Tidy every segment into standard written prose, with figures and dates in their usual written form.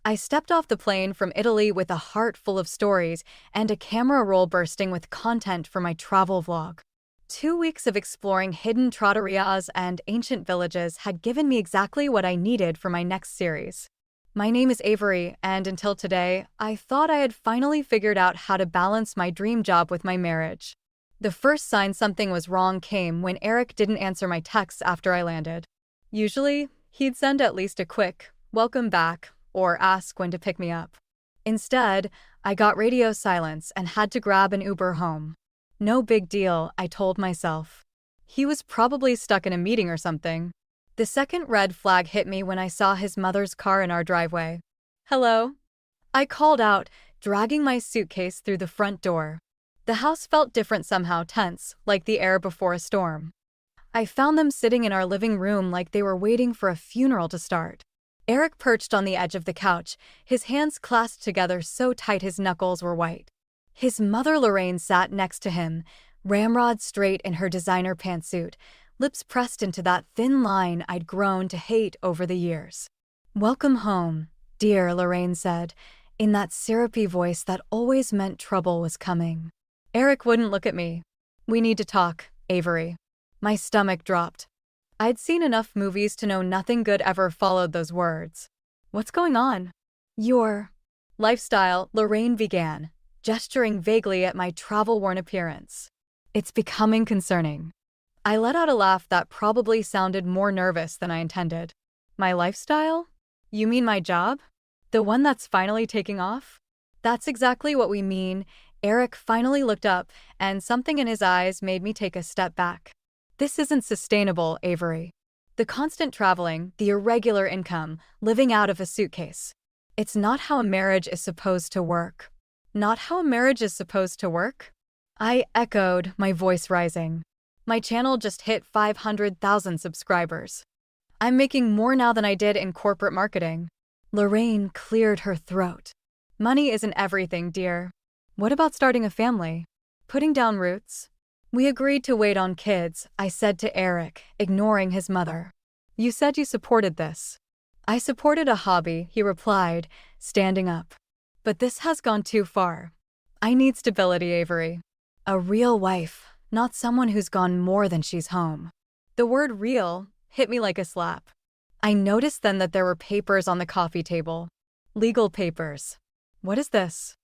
I stepped off the plane from Italy with a heart full of stories and a camera roll bursting with content for my travel vlog. 2 weeks of exploring hidden trattorias and ancient villages had given me exactly what I needed for my next series. My name is Avery, and until today, I thought I had finally figured out how to balance my dream job with my marriage. The first sign something was wrong came when Eric didn't answer my texts after I landed. Usually, he'd send at least a quick, "welcome back," or ask when to pick me up. Instead, I got radio silence and had to grab an Uber home. No big deal, I told myself. He was probably stuck in a meeting or something. The second red flag hit me when I saw his mother's car in our driveway. "Hello?" I called out, dragging my suitcase through the front door. The house felt different somehow, tense, like the air before a storm. I found them sitting in our living room like they were waiting for a funeral to start. Eric perched on the edge of the couch, his hands clasped together so tight his knuckles were white. His mother Lorraine sat next to him, ramrod straight in her designer pantsuit, lips pressed into that thin line I'd grown to hate over the years. "Welcome home, dear," Lorraine said, in that syrupy voice that always meant trouble was coming. Eric wouldn't look at me. "We need to talk, Avery." My stomach dropped. I'd seen enough movies to know nothing good ever followed those words. "What's going on?" "Your lifestyle," Lorraine began, gesturing vaguely at my travel-worn appearance. "It's becoming concerning." I let out a laugh that probably sounded more nervous than I intended. "My lifestyle? You mean my job? The one that's finally taking off?" "That's exactly what we mean." Eric finally looked up, and something in his eyes made me take a step back. "This isn't sustainable, Avery. The constant traveling, the irregular income, living out of a suitcase. It's not how a marriage is supposed to work." "Not how a marriage is supposed to work?" I echoed, my voice rising. "My channel just hit 500,000 subscribers. I'm making more now than I did in corporate marketing." Lorraine cleared her throat. "Money isn't everything, dear. What about starting a family? Putting down roots?" "We agreed to wait on kids," I said to Eric, ignoring his mother. "You said you supported this." "I supported a hobby," he replied, standing up. "But this has gone too far. I need stability, Avery. A real wife, not someone who's gone more than she's home." The word "real" hit me like a slap. I noticed then that there were papers on the coffee table. Legal papers. "What is this?"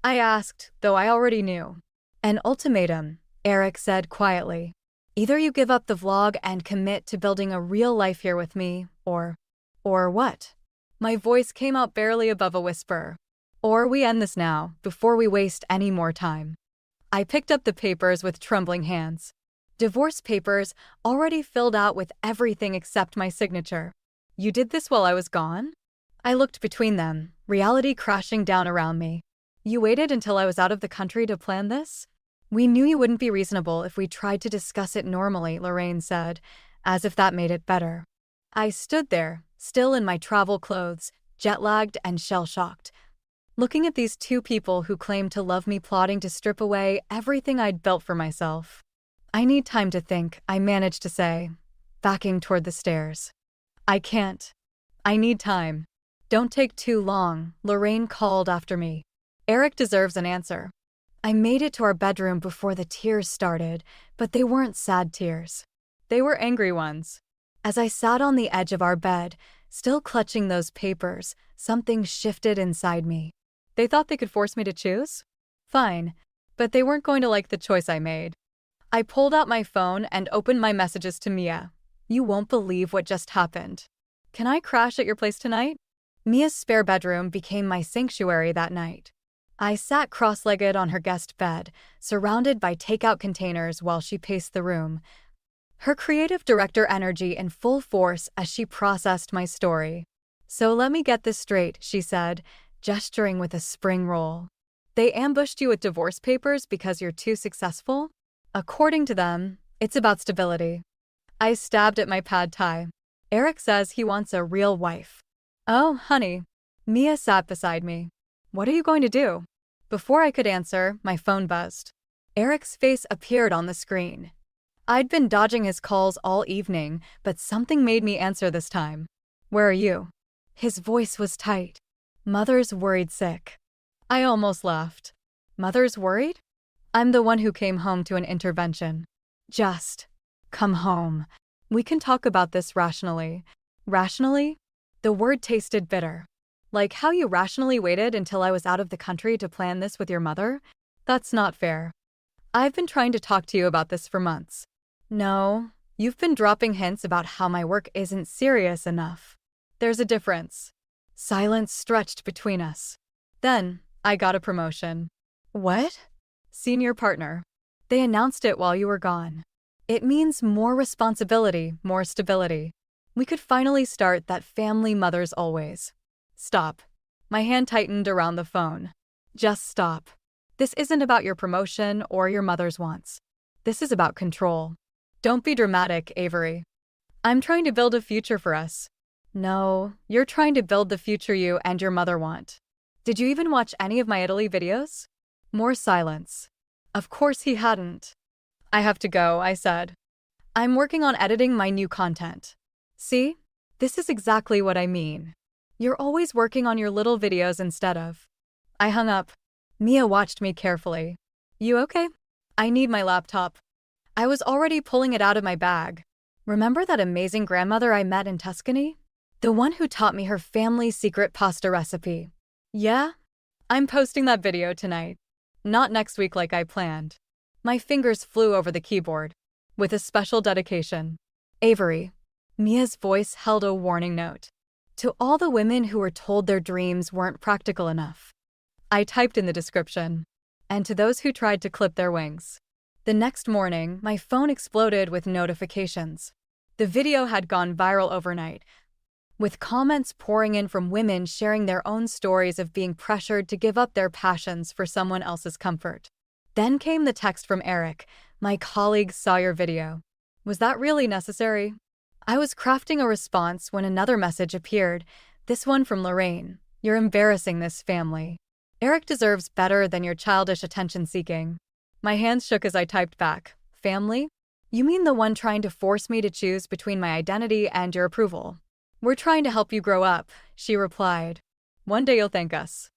I asked, though I already knew. "An ultimatum," Eric said quietly. "Either you give up the vlog and commit to building a real life here with me, or what?" My voice came out barely above a whisper. "Or we end this now, before we waste any more time." I picked up the papers with trembling hands. Divorce papers, already filled out with everything except my signature. "You did this while I was gone?" I looked between them, reality crashing down around me. "You waited until I was out of the country to plan this?" "We knew you wouldn't be reasonable if we tried to discuss it normally," Lorraine said, as if that made it better. I stood there, still in my travel clothes, jet-lagged and shell-shocked, looking at these two people who claimed to love me, plotting to strip away everything I'd built for myself. "I need time to think," I managed to say, backing toward the stairs. "I can't. I need time." "Don't take too long," Lorraine called after me. "Eric deserves an answer." I made it to our bedroom before the tears started, but they weren't sad tears. They were angry ones. As I sat on the edge of our bed, still clutching those papers, something shifted inside me. They thought they could force me to choose? Fine, but they weren't going to like the choice I made. I pulled out my phone and opened my messages to Mia. "You won't believe what just happened. Can I crash at your place tonight?" Mia's spare bedroom became my sanctuary that night. I sat cross-legged on her guest bed, surrounded by takeout containers while she paced the room, her creative director energy in full force as she processed my story. "So let me get this straight," she said, gesturing with a spring roll. "They ambushed you with divorce papers because you're too successful? According to them, it's about stability." I stabbed at my pad thai. "Eric says he wants a real wife." "Oh, honey." Mia sat beside me. "What are you going to do?" Before I could answer, my phone buzzed. Eric's face appeared on the screen. I'd been dodging his calls all evening, but something made me answer this time. "Where are you?" His voice was tight. Mother's worried sick. I almost laughed. Mother's worried? I'm the one who came home to an intervention. Just come home. We can talk about this rationally. Rationally? The word tasted bitter. Like how you rationally waited until I was out of the country to plan this with your mother? That's not fair. I've been trying to talk to you about this for months. No, you've been dropping hints about how my work isn't serious enough. There's a difference. Silence stretched between us. Then, I got a promotion. What? Senior partner. They announced it while you were gone. It means more responsibility, more stability. We could finally start that family mothers always. Stop. My hand tightened around the phone. Just stop. This isn't about your promotion or your mother's wants. This is about control. Don't be dramatic, Avery. I'm trying to build a future for us. No, you're trying to build the future you and your mother want. Did you even watch any of my Italy videos? More silence. Of course he hadn't. I have to go, I said. I'm working on editing my new content. See? This is exactly what I mean. You're always working on your little videos instead of. I hung up. Mia watched me carefully. You okay? I need my laptop. I was already pulling it out of my bag. Remember that amazing grandmother I met in Tuscany? The one who taught me her family's secret pasta recipe. Yeah? I'm posting that video tonight. Not next week like I planned. My fingers flew over the keyboard. With a special dedication. Avery. Mia's voice held a warning note. To all the women who were told their dreams weren't practical enough. I typed in the description. And to those who tried to clip their wings. The next morning, my phone exploded with notifications. The video had gone viral overnight, with comments pouring in from women sharing their own stories of being pressured to give up their passions for someone else's comfort. Then came the text from Eric. My colleague saw your video. Was that really necessary? I was crafting a response when another message appeared, this one from Lorraine. You're embarrassing this family. Eric deserves better than your childish attention-seeking. My hands shook as I typed back. Family? You mean the one trying to force me to choose between my identity and your approval? We're trying to help you grow up, she replied. One day you'll thank us.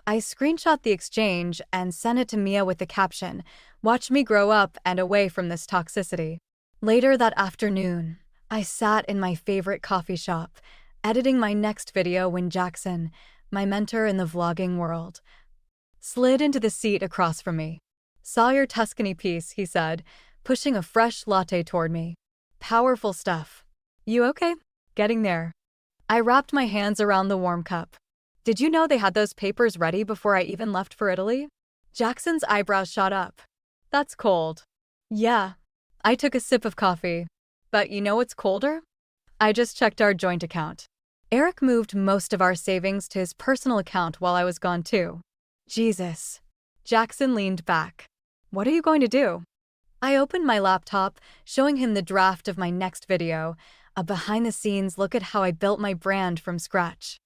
I screenshot the exchange and sent it to Mia with the caption, watch me grow up and away from this toxicity. Later that afternoon, I sat in my favorite coffee shop, editing my next video when Jackson, my mentor in the vlogging world, slid into the seat across from me. Saw your Tuscany piece, he said, pushing a fresh latte toward me. Powerful stuff. You okay? Getting there. I wrapped my hands around the warm cup. Did you know they had those papers ready before I even left for Italy? Jackson's eyebrows shot up. That's cold. Yeah. I took a sip of coffee. But you know what's colder? I just checked our joint account. Eric moved most of our savings to his personal account while I was gone too. Jesus. Jackson leaned back. What are you going to do? I opened my laptop, showing him the draft of my next video, a behind-the-scenes look at how I built my brand from scratch.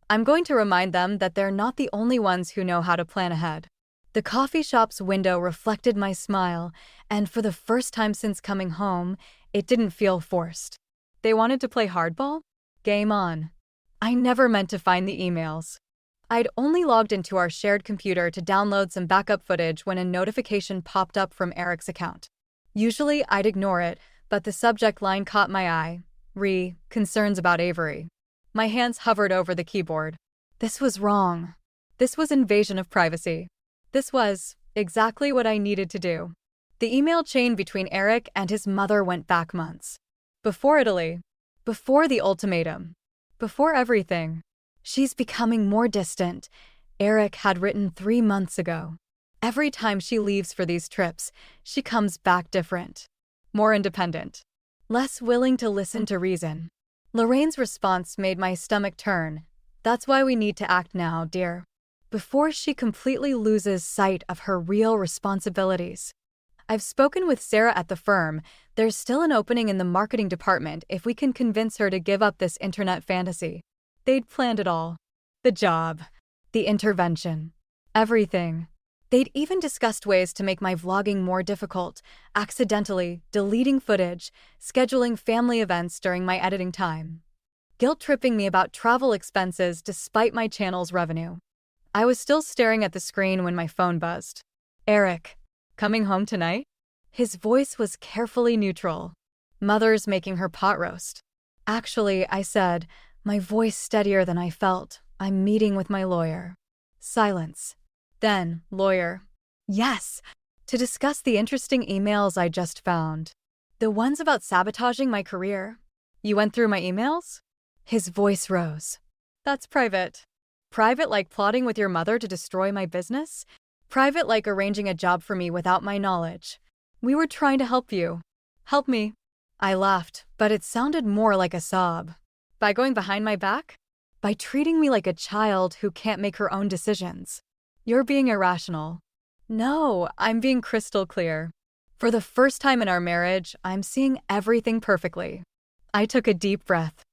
I'm going to remind them that they're not the only ones who know how to plan ahead. The coffee shop's window reflected my smile, and for the first time since coming home, it didn't feel forced. They wanted to play hardball? Game on. I never meant to find the emails. I'd only logged into our shared computer to download some backup footage when a notification popped up from Eric's account. Usually, I'd ignore it, but the subject line caught my eye. Concerns about Avery. My hands hovered over the keyboard. This was wrong. This was invasion of privacy. This was exactly what I needed to do. The email chain between Eric and his mother went back months. Before Italy. Before the ultimatum. Before everything. She's becoming more distant, Eric had written 3 months ago. Every time she leaves for these trips, she comes back different. More independent. Less willing to listen to reason. Lorraine's response made my stomach turn. That's why we need to act now, dear. Before she completely loses sight of her real responsibilities. I've spoken with Sarah at the firm. There's still an opening in the marketing department if we can convince her to give up this internet fantasy. They'd planned it all. The job. The intervention. Everything. They'd even discussed ways to make my vlogging more difficult, accidentally deleting footage, scheduling family events during my editing time. guilt-tripping me about travel expenses despite my channel's revenue. I was still staring at the screen when my phone buzzed. Eric, coming home tonight? His voice was carefully neutral. Mother's making her pot roast. Actually, I said, my voice steadier than I felt. I'm meeting with my lawyer. Silence. Then, lawyer. Yes, to discuss the interesting emails I just found. The ones about sabotaging my career. You went through my emails? His voice rose. That's private. Private like plotting with your mother to destroy my business? Private like arranging a job for me without my knowledge. We were trying to help you. Help me. I laughed, but it sounded more like a sob. By going behind my back? By treating me like a child who can't make her own decisions. You're being irrational. No, I'm being crystal clear. For the first time in our marriage, I'm seeing everything perfectly. I took a deep breath.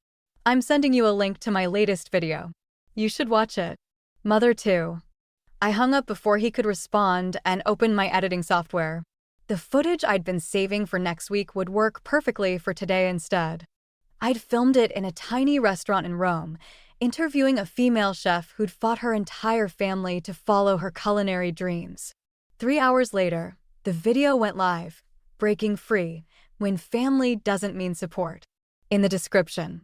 I'm sending you a link to my latest video. You should watch it. Mother too. I hung up before he could respond and opened my editing software. The footage I'd been saving for next week would work perfectly for today instead. I'd filmed it in a tiny restaurant in Rome, interviewing a female chef who'd fought her entire family to follow her culinary dreams. 3 hours later, the video went live, breaking free, when family doesn't mean support. In the description,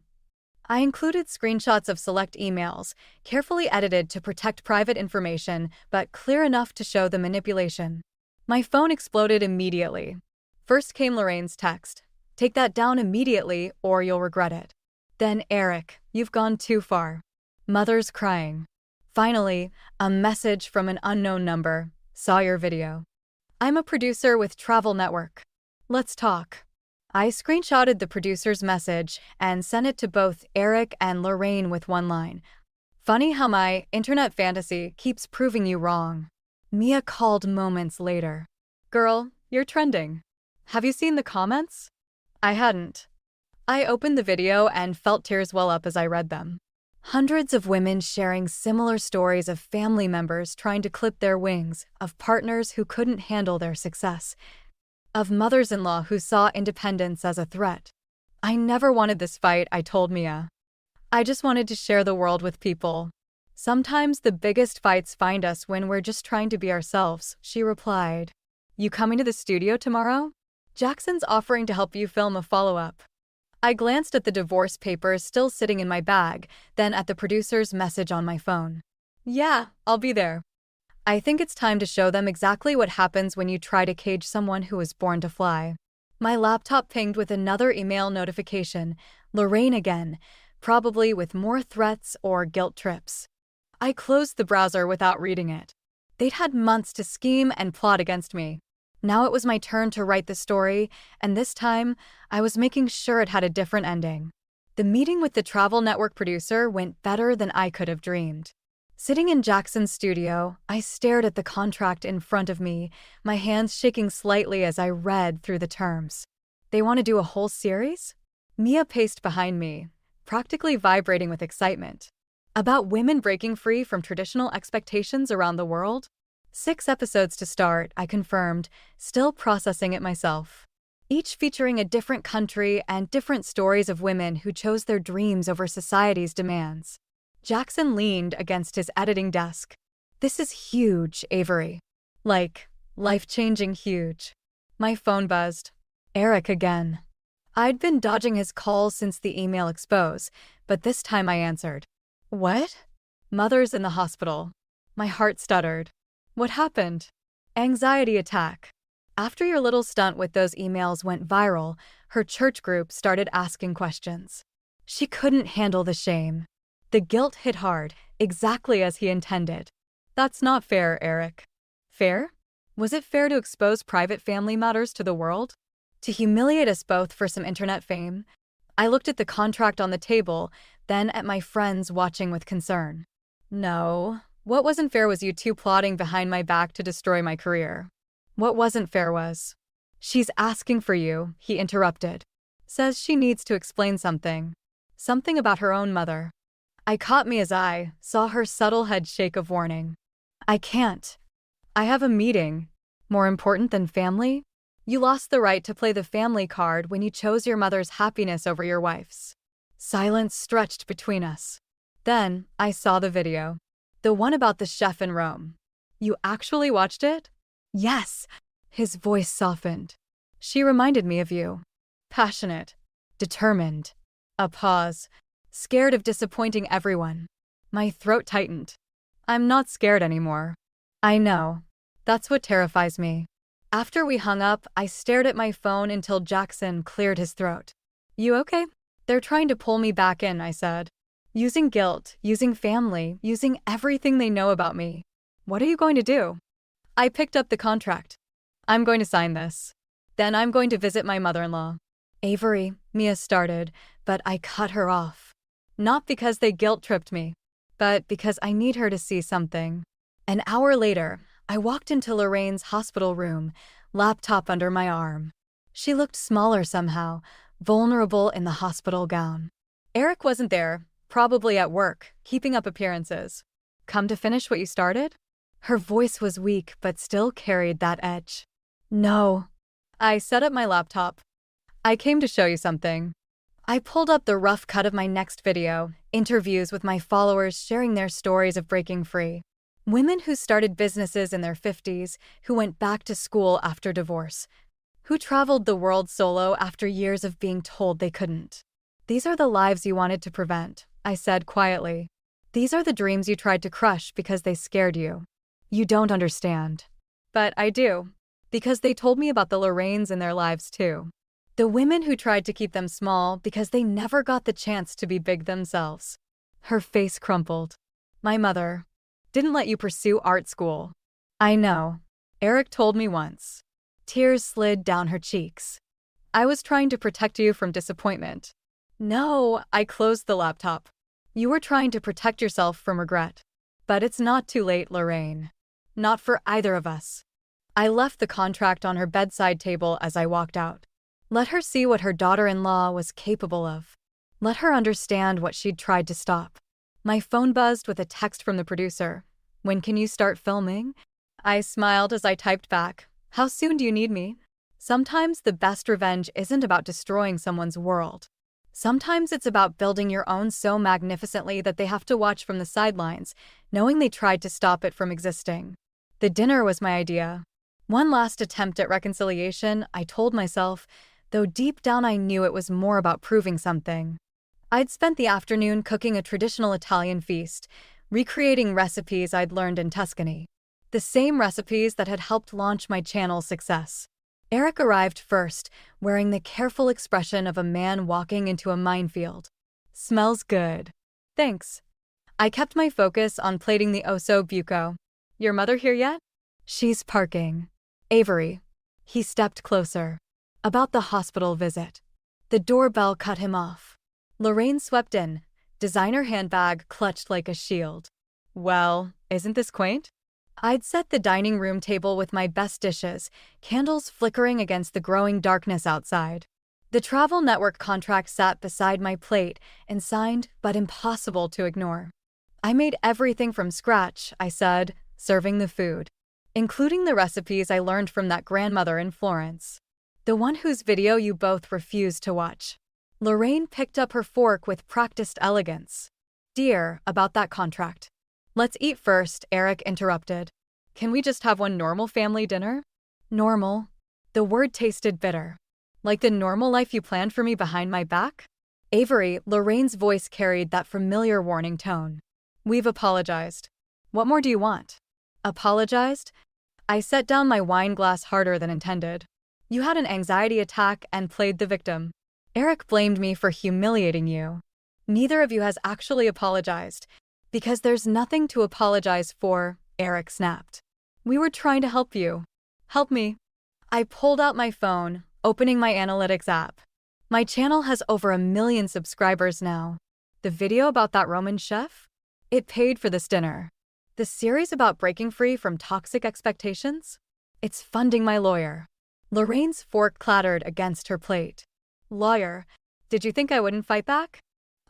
I included screenshots of select emails, carefully edited to protect private information, but clear enough to show the manipulation. My phone exploded immediately. First came Lorraine's text. Take that down immediately or you'll regret it. Then Eric, you've gone too far. Mother's crying. Finally, a message from an unknown number. Saw your video. I'm a producer with Travel Network. Let's talk. I screenshotted the producer's message and sent it to both Eric and Lorraine with one line. Funny how my internet fantasy keeps proving you wrong. Mia called moments later. Girl, you're trending. Have you seen the comments? I hadn't. I opened the video and felt tears well up as I read them. Hundreds of women sharing similar stories of family members trying to clip their wings, of partners who couldn't handle their success, of mothers-in-law who saw independence as a threat. I never wanted this fight, I told Mia. I just wanted to share the world with people. Sometimes the biggest fights find us when we're just trying to be ourselves, she replied. You coming to the studio tomorrow? Jackson's offering to help you film a follow-up. I glanced at the divorce papers still sitting in my bag, then at the producer's message on my phone. Yeah, I'll be there. I think it's time to show them exactly what happens when you try to cage someone who was born to fly. My laptop pinged with another email notification, Lorraine again, probably with more threats or guilt trips. I closed the browser without reading it. They'd had months to scheme and plot against me. Now it was my turn to write the story, and this time, I was making sure it had a different ending. The meeting with the Travel Network producer went better than I could have dreamed. Sitting in Jackson's studio, I stared at the contract in front of me, my hands shaking slightly as I read through the terms. They want to do a whole series? Mia paced behind me, practically vibrating with excitement. About women breaking free from traditional expectations around the world? 6 episodes to start, I confirmed, still processing it myself. Each featuring a different country and different stories of women who chose their dreams over society's demands. Jackson leaned against his editing desk. This is huge, Avery. Like, life-changing huge. My phone buzzed. Eric again. I'd been dodging his calls since the email expose, but this time I answered. What? Mother's in the hospital. My heart stuttered. What happened? Anxiety attack. After your little stunt with those emails went viral, her church group started asking questions. She couldn't handle the shame. The guilt hit hard, exactly as he intended. That's not fair, Eric. Fair? Was it fair to expose private family matters to the world? To humiliate us both for some internet fame? I looked at the contract on the table, then at my friends watching with concern. No. What wasn't fair was you two plotting behind my back to destroy my career. What wasn't fair was, she's asking for you, he interrupted. Says she needs to explain something. Something about her own mother. I caught Mia's eye, saw her subtle head shake of warning. I can't. I have a meeting. More important than family? You lost the right to play the family card when you chose your mother's happiness over your wife's. Silence stretched between us. Then I saw the video. The one about the chef in Rome. You actually watched it? Yes. His voice softened. She reminded me of you. Passionate. Determined. A pause. Scared of disappointing everyone. My throat tightened. I'm not scared anymore. I know. That's what terrifies me. After we hung up, I stared at my phone until Jackson cleared his throat. You okay? They're trying to pull me back in, I said. Using guilt, using family, using everything they know about me. What are you going to do? I picked up the contract. I'm going to sign this. Then I'm going to visit my mother-in-law. Avery, Mia started, but I cut her off. Not because they guilt-tripped me, but because I need her to see something. An hour later, I walked into Lorraine's hospital room, laptop under my arm. She looked smaller somehow, vulnerable in the hospital gown. Eric wasn't there, probably at work, keeping up appearances. Come to finish what you started? Her voice was weak, but still carried that edge. No. I set up my laptop. I came to show you something. I pulled up the rough cut of my next video, interviews with my followers sharing their stories of breaking free. Women who started businesses in their 50s, who went back to school after divorce, who traveled the world solo after years of being told they couldn't. These are the lives you wanted to prevent, I said quietly. These are the dreams you tried to crush because they scared you. You don't understand. But I do, because they told me about the Lorraines in their lives too. The women who tried to keep them small because they never got the chance to be big themselves. Her face crumpled. My mother didn't let you pursue art school. I know. Eric told me once. Tears slid down her cheeks. I was trying to protect you from disappointment. No, I closed the laptop. You were trying to protect yourself from regret. But it's not too late, Lorraine. Not for either of us. I left the contract on her bedside table as I walked out. Let her see what her daughter-in-law was capable of. Let her understand what she'd tried to stop. My phone buzzed with a text from the producer. When can you start filming? I smiled as I typed back. How soon do you need me? Sometimes the best revenge isn't about destroying someone's world. Sometimes it's about building your own so magnificently that they have to watch from the sidelines, knowing they tried to stop it from existing. The dinner was my idea. One last attempt at reconciliation, I told myself, though deep down I knew it was more about proving something. I'd spent the afternoon cooking a traditional Italian feast, recreating recipes I'd learned in Tuscany. The same recipes that had helped launch my channel's success. Eric arrived first, wearing the careful expression of a man walking into a minefield. Smells good. Thanks. I kept my focus on plating the osso buco. Your mother here yet? She's parking. Avery. He stepped closer. About the hospital visit. The doorbell cut him off. Lorraine swept in, designer handbag clutched like a shield. Well, isn't this quaint? I'd set the dining room table with my best dishes, candles flickering against the growing darkness outside. The travel network contract sat beside my plate and signed, but impossible to ignore. I made everything from scratch, I said, serving the food, including the recipes I learned from that grandmother in Florence. The one whose video you both refused to watch. Lorraine picked up her fork with practiced elegance. Dear, about that contract. Let's eat first, Eric interrupted. Can we just have one normal family dinner? Normal. The word tasted bitter. Like the normal life you planned for me behind my back? Avery, Lorraine's voice carried that familiar warning tone. We've apologized. What more do you want? Apologized? I set down my wine glass harder than intended. You had an anxiety attack and played the victim. Eric blamed me for humiliating you. Neither of you has actually apologized. Because there's nothing to apologize for, Eric snapped. We were trying to help you. Help me. I pulled out my phone, opening my analytics app. My channel has over 1 million subscribers now. The video about that Roman chef? It paid for this dinner. The series about breaking free from toxic expectations? It's funding my lawyer. Lorraine's fork clattered against her plate. Lawyer, did you think I wouldn't fight back?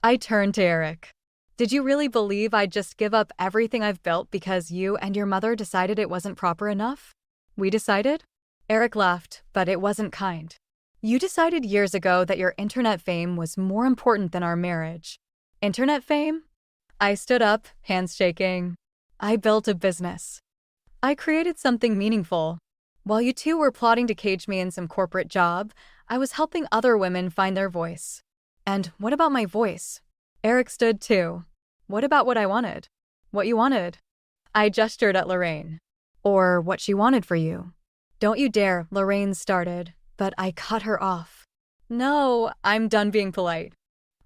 I turned to Eric. Did you really believe I'd just give up everything I've built because you and your mother decided it wasn't proper enough? We decided? Eric laughed, but it wasn't kind. You decided years ago that your internet fame was more important than our marriage. Internet fame? I stood up, hands shaking. I built a business. I created something meaningful. While you two were plotting to cage me in some corporate job, I was helping other women find their voice. And what about my voice? Eric stood too. What about what I wanted? What you wanted? I gestured at Lorraine. Or what she wanted for you. Don't you dare, Lorraine started, but I cut her off. No, I'm done being polite.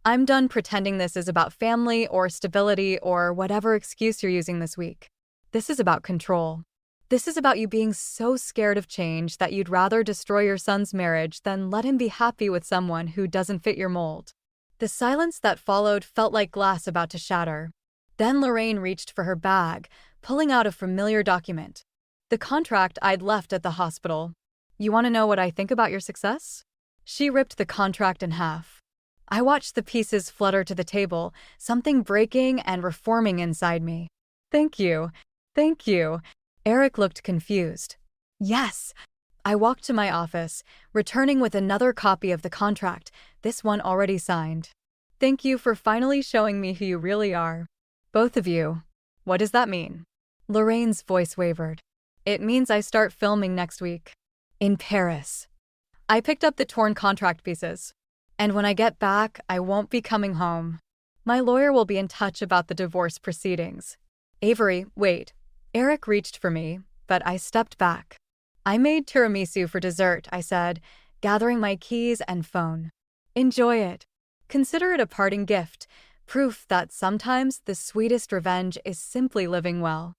I'm done pretending this is about family or stability or whatever excuse you're using this week. This is about control. This is about you being so scared of change that you'd rather destroy your son's marriage than let him be happy with someone who doesn't fit your mold. The silence that followed felt like glass about to shatter. Then Lorraine reached for her bag, pulling out a familiar document. The contract I'd left at the hospital. You want to know what I think about your success? She ripped the contract in half. I watched the pieces flutter to the table, something breaking and reforming inside me. Thank you. Thank you. Eric looked confused. Yes. I walked to my office, returning with another copy of the contract, this one already signed. Thank you for finally showing me who you really are. Both of you. What does that mean? Lorraine's voice wavered. It means I start filming next week. In Paris. I picked up the torn contract pieces. And when I get back, I won't be coming home. My lawyer will be in touch about the divorce proceedings. Avery, wait. Eric reached for me, but I stepped back. I made tiramisu for dessert, I said, gathering my keys and phone. Enjoy it. Consider it a parting gift, proof that sometimes the sweetest revenge is simply living well.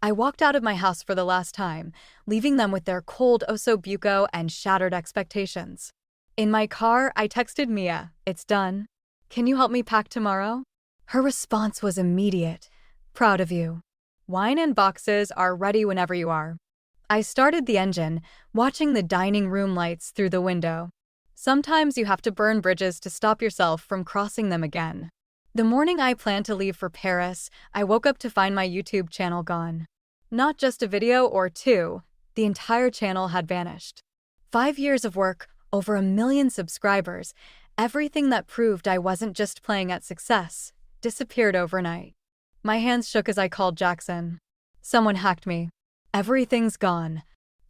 I walked out of my house for the last time, leaving them with their cold osso buco and shattered expectations. In my car, I texted Mia, "It's done. Can you help me pack tomorrow?" Her response was immediate. "Proud of you. Wine and boxes are ready whenever you are." I started the engine, watching the dining room lights through the window. Sometimes you have to burn bridges to stop yourself from crossing them again. The morning I planned to leave for Paris, I woke up to find my YouTube channel gone. Not just a video or two, the entire channel had vanished. 5 years of work, over 1 million subscribers, everything that proved I wasn't just playing at success, disappeared overnight. My hands shook as I called Jackson. Someone hacked me. Everything's gone.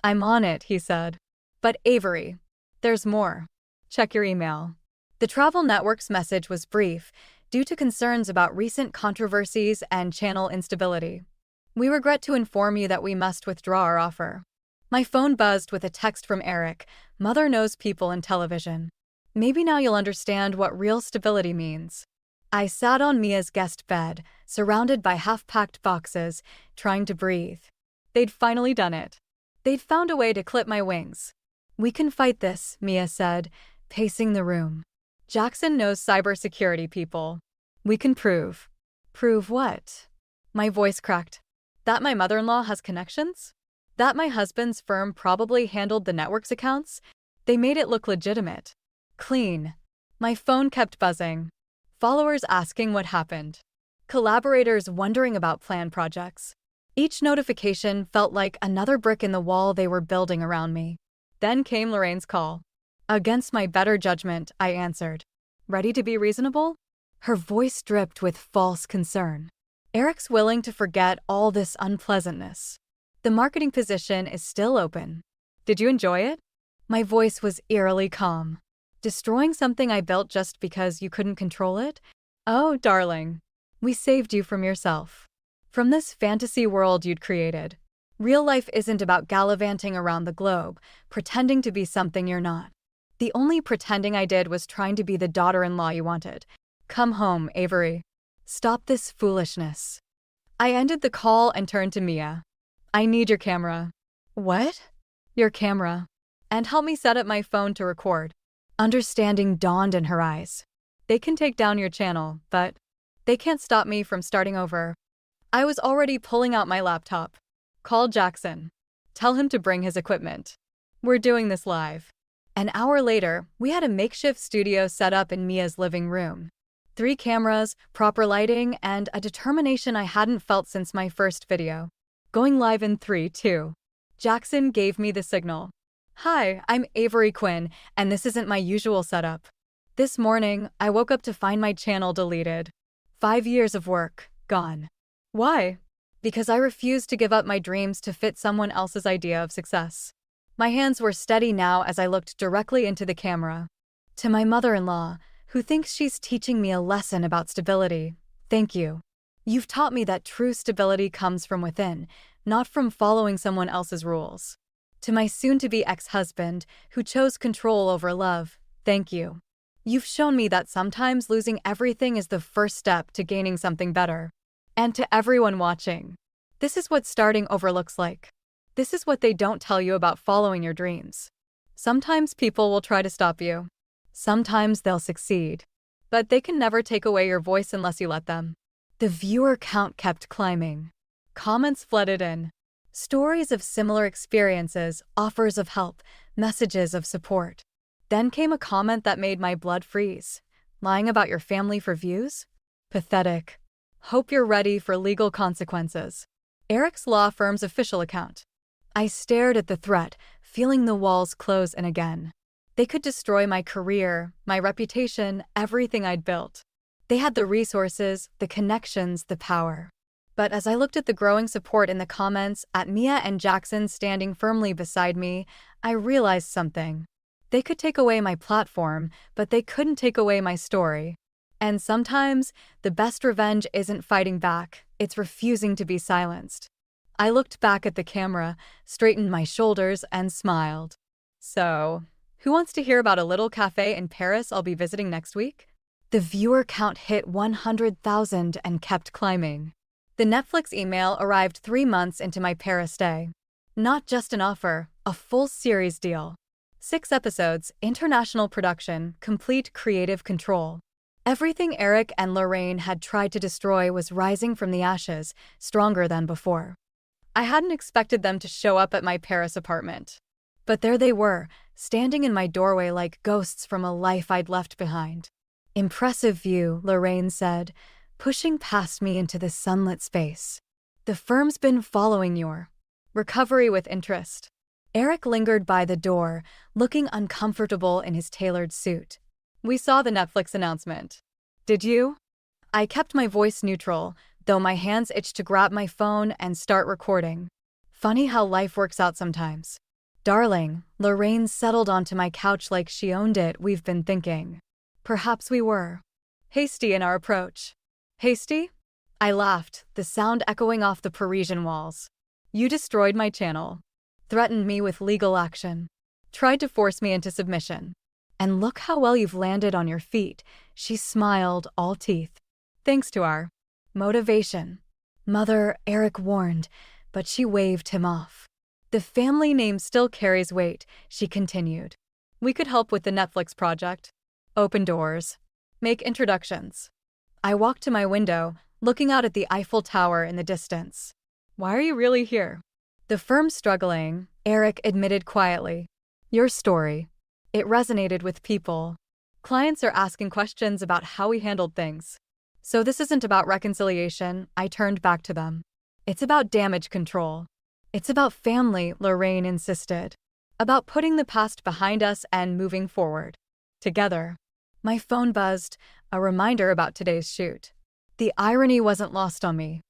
I'm on it, he said. But Avery, there's more. Check your email. The Travel Network's message was brief, due to concerns about recent controversies and channel instability. We regret to inform you that we must withdraw our offer. My phone buzzed with a text from Eric, Mother knows people in television. Maybe now you'll understand what real stability means. I sat on Mia's guest bed, surrounded by half-packed boxes, trying to breathe. They'd finally done it. They'd found a way to clip my wings. We can fight this, Mia said, pacing the room. Jackson knows cybersecurity people. We can prove. Prove what? My voice cracked. That my mother-in-law has connections? That my husband's firm probably handled the network's accounts? They made it look legitimate. Clean. My phone kept buzzing. Followers asking what happened. Collaborators wondering about planned projects. Each notification felt like another brick in the wall they were building around me. Then came Lorraine's call. Against my better judgment, I answered. Ready to be reasonable? Her voice dripped with false concern. Eric's willing to forget all this unpleasantness. The marketing position is still open. Did you enjoy it? My voice was eerily calm. Destroying something I built just because you couldn't control it? Oh, darling. We saved you from yourself. From this fantasy world you'd created. Real life isn't about gallivanting around the globe, pretending to be something you're not. The only pretending I did was trying to be the daughter-in-law you wanted. Come home, Avery. Stop this foolishness. I ended the call and turned to Mia. I need your camera. What? Your camera. And help me set up my phone to record. Understanding dawned in her eyes. They can take down your channel, but they can't stop me from starting over. I was already pulling out my laptop. Call Jackson. Tell him to bring his equipment. We're doing this live. An hour later, we had a makeshift studio set up in Mia's living room. 3 cameras, proper lighting, and a determination I hadn't felt since my first video. Going live in 3, 2. Jackson gave me the signal. Hi, I'm Avery Quinn, and this isn't my usual setup. This morning, I woke up to find my channel deleted. 5 years of work, gone. Why? Because I refused to give up my dreams to fit someone else's idea of success. My hands were steady now as I looked directly into the camera. To my mother-in-law, who thinks she's teaching me a lesson about stability, thank you. You've taught me that true stability comes from within, not from following someone else's rules. To my soon-to-be ex-husband, who chose control over love, thank you. You've shown me that sometimes losing everything is the first step to gaining something better. And to everyone watching, this is what starting over looks like. This is what they don't tell you about following your dreams. Sometimes people will try to stop you. Sometimes they'll succeed. But they can never take away your voice unless you let them. The viewer count kept climbing. Comments flooded in. Stories of similar experiences, offers of help, messages of support. Then came a comment that made my blood freeze. Lying about your family for views? Pathetic. Hope you're ready for legal consequences. Eric's law firm's official account. I stared at the threat, feeling the walls close in again. They could destroy my career, my reputation, everything I'd built. They had the resources, the connections, the power. But as I looked at the growing support in the comments, at Mia and Jackson standing firmly beside me, I realized something. They could take away my platform, but they couldn't take away my story. And sometimes, the best revenge isn't fighting back, it's refusing to be silenced. I looked back at the camera, straightened my shoulders, and smiled. So, who wants to hear about a little cafe in Paris I'll be visiting next week? The viewer count hit 100,000 and kept climbing. The Netflix email arrived 3 months into my Paris stay. Not just an offer, a full series deal. 6 episodes, international production, complete creative control. Everything Eric and Lorraine had tried to destroy was rising from the ashes, stronger than before. I hadn't expected them to show up at my Paris apartment. But there they were, standing in my doorway like ghosts from a life I'd left behind. Impressive view, Lorraine said, pushing past me into the sunlit space. The firm's been following your recovery with interest. Eric lingered by the door, looking uncomfortable in his tailored suit. We saw the Netflix announcement. Did you? I kept my voice neutral, though my hands itched to grab my phone and start recording. Funny how life works out sometimes. Darling, Lorraine settled onto my couch like she owned it. We've been thinking. Perhaps we were hasty in our approach. Hasty? I laughed, the sound echoing off the Parisian walls. You destroyed my channel. Threatened me with legal action. Tried to force me into submission. And look how well you've landed on your feet. She smiled, all teeth. Thanks to our motivation. Mother, Eric warned, but she waved him off. The family name still carries weight, she continued. We could help with the Netflix project. Open doors. Make introductions. I walked to my window, looking out at the Eiffel Tower in the distance. Why are you really here? The firm's struggling, Eric admitted quietly. Your story. It resonated with people. Clients are asking questions about how we handled things. So this isn't about reconciliation, I turned back to them. It's about damage control. It's about family, Lorraine insisted. About putting the past behind us and moving forward. Together. My phone buzzed, a reminder about today's shoot. The irony wasn't lost on me.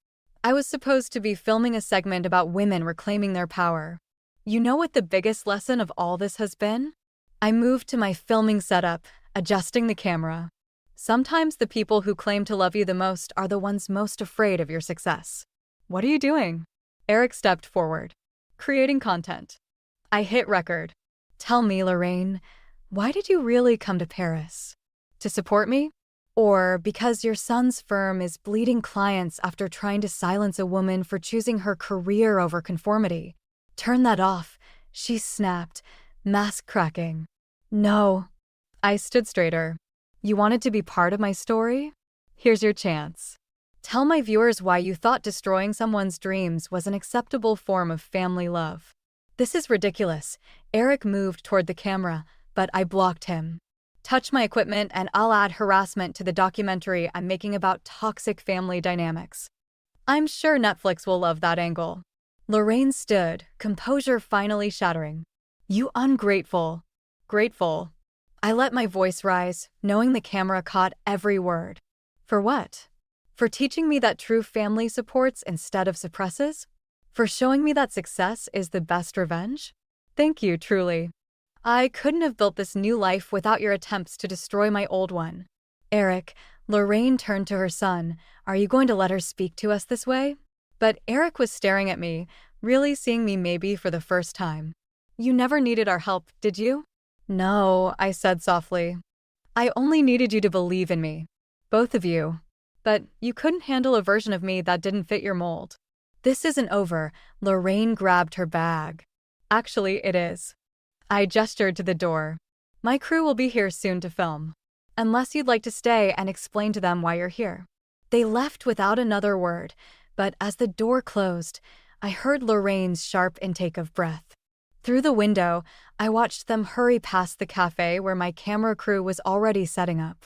I was supposed to be filming a segment about women reclaiming their power. You know what the biggest lesson of all this has been? I moved to my filming setup, adjusting the camera. Sometimes the people who claim to love you the most are the ones most afraid of your success. What are you doing? Eric stepped forward. Creating content. I hit record. Tell me, Lorraine, why did you really come to Paris? To support me? Or because your son's firm is bleeding clients after trying to silence a woman for choosing her career over conformity? Turn that off, she snapped, mask cracking. No. I stood straighter. You wanted to be part of my story? Here's your chance. Tell my viewers why you thought destroying someone's dreams was an acceptable form of family love. This is ridiculous. Eric moved toward the camera, but I blocked him. Touch my equipment and I'll add harassment to the documentary I'm making about toxic family dynamics. I'm sure Netflix will love that angle. Lorraine stood, composure finally shattering. You ungrateful. Grateful. I let my voice rise, knowing the camera caught every word. For what? For teaching me that true family supports instead of suppresses? For showing me that success is the best revenge? Thank you, truly. I couldn't have built this new life without your attempts to destroy my old one. Eric, Lorraine turned to her son. Are you going to let her speak to us this way? But Eric was staring at me, really seeing me maybe for the first time. You never needed our help, did you? No, I said softly. I only needed you to believe in me. Both of you. But you couldn't handle a version of me that didn't fit your mold. This isn't over. Lorraine grabbed her bag. Actually, it is. I gestured to the door. My crew will be here soon to film. Unless you'd like to stay and explain to them why you're here. They left without another word, but as the door closed, I heard Lorraine's sharp intake of breath. Through the window, I watched them hurry past the cafe where my camera crew was already setting up.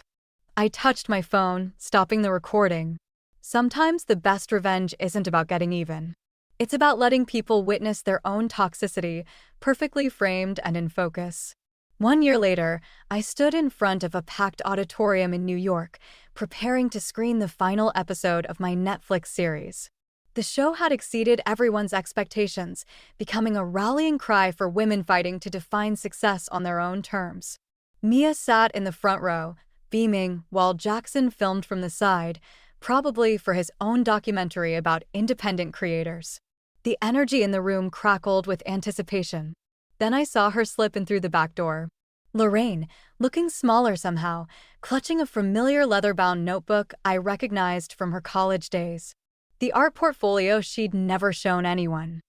I touched my phone, stopping the recording. Sometimes the best revenge isn't about getting even. It's about letting people witness their own toxicity, perfectly framed and in focus. 1 year later, I stood in front of a packed auditorium in New York, preparing to screen the final episode of my Netflix series. The show had exceeded everyone's expectations, becoming a rallying cry for women fighting to define success on their own terms. Mia sat in the front row, beaming, while Jackson filmed from the side, probably for his own documentary about independent creators. The energy in the room crackled with anticipation. Then I saw her slip in through the back door. Lorraine, looking smaller somehow, clutching a familiar leather-bound notebook I recognized from her college days. The art portfolio she'd never shown anyone.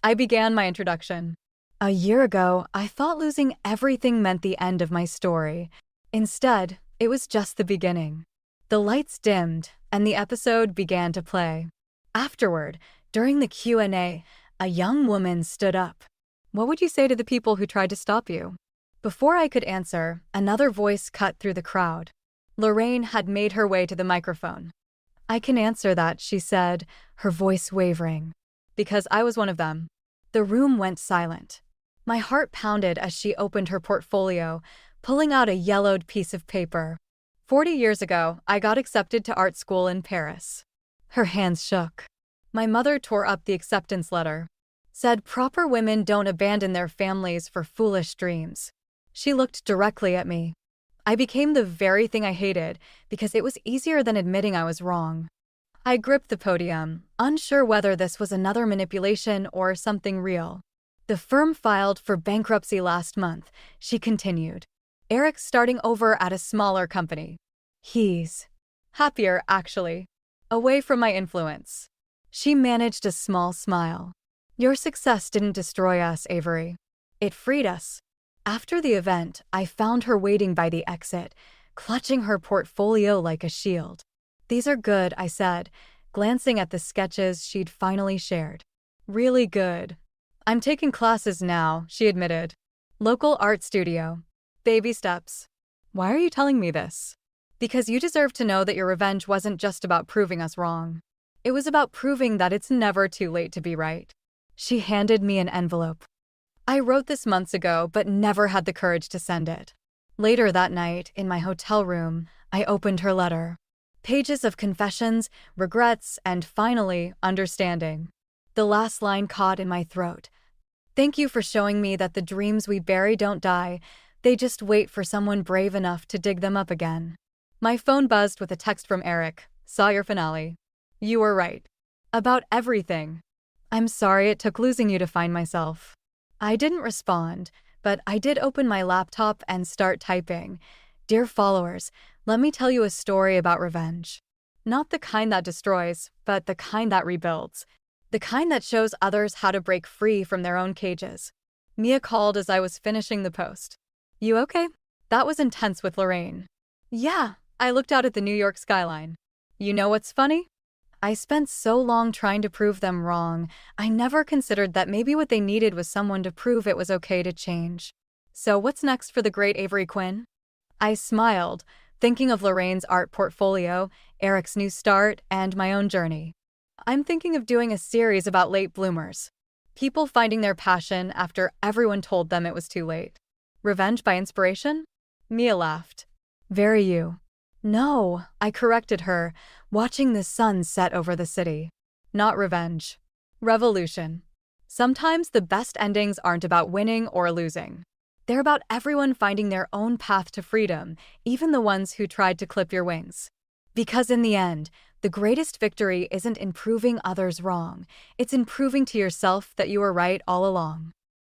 I began my introduction. A year ago, I thought losing everything meant the end of my story. Instead, it was just the beginning. The lights dimmed, and the episode began to play. Afterward, during the Q&A, a young woman stood up. What would you say to the people who tried to stop you? Before I could answer, another voice cut through the crowd. Lorraine had made her way to the microphone. I can answer that, she said, her voice wavering. Because I was one of them. The room went silent. My heart pounded as she opened her portfolio, pulling out a yellowed piece of paper. 40 years ago, I got accepted to art school in Paris. Her hands shook. My mother tore up the acceptance letter. Said proper women don't abandon their families for foolish dreams. She looked directly at me. I became the very thing I hated because it was easier than admitting I was wrong. I gripped the podium, unsure whether this was another manipulation or something real. The firm filed for bankruptcy last month, she continued. Eric's starting over at a smaller company. He's happier, actually. Away from my influence. She managed a small smile. Your success didn't destroy us, Avery. It freed us. After the event, I found her waiting by the exit, clutching her portfolio like a shield. These are good, I said, glancing at the sketches she'd finally shared. Really good. I'm taking classes now, she admitted. Local art studio. Baby steps. Why are you telling me this? Because you deserve to know that your revenge wasn't just about proving us wrong. It was about proving that it's never too late to be right. She handed me an envelope. I wrote this months ago, but never had the courage to send it. Later that night, in my hotel room, I opened her letter. Pages of confessions, regrets, and finally, understanding. The last line caught in my throat. Thank you for showing me that the dreams we bury don't die. They just wait for someone brave enough to dig them up again. My phone buzzed with a text from Eric. Saw your finale. You were right. About everything. I'm sorry it took losing you to find myself. I didn't respond, but I did open my laptop and start typing. Dear followers, let me tell you a story about revenge. Not the kind that destroys, but the kind that rebuilds. The kind that shows others how to break free from their own cages. Mia called as I was finishing the post. You okay? That was intense with Lorraine. Yeah, I looked out at the New York skyline. You know what's funny? I spent so long trying to prove them wrong, I never considered that maybe what they needed was someone to prove it was okay to change. So what's next for the great Avery Quinn? I smiled, thinking of Lorraine's art portfolio, Eric's new start, and my own journey. I'm thinking of doing a series about late bloomers. People finding their passion after everyone told them it was too late. Revenge by inspiration? Mia laughed. Very you. No, I corrected her, watching the sun set over the city. Not revenge. Revolution. Sometimes the best endings aren't about winning or losing. They're about everyone finding their own path to freedom, even the ones who tried to clip your wings. Because in the end, the greatest victory isn't in proving others wrong, it's in proving to yourself that you were right all along.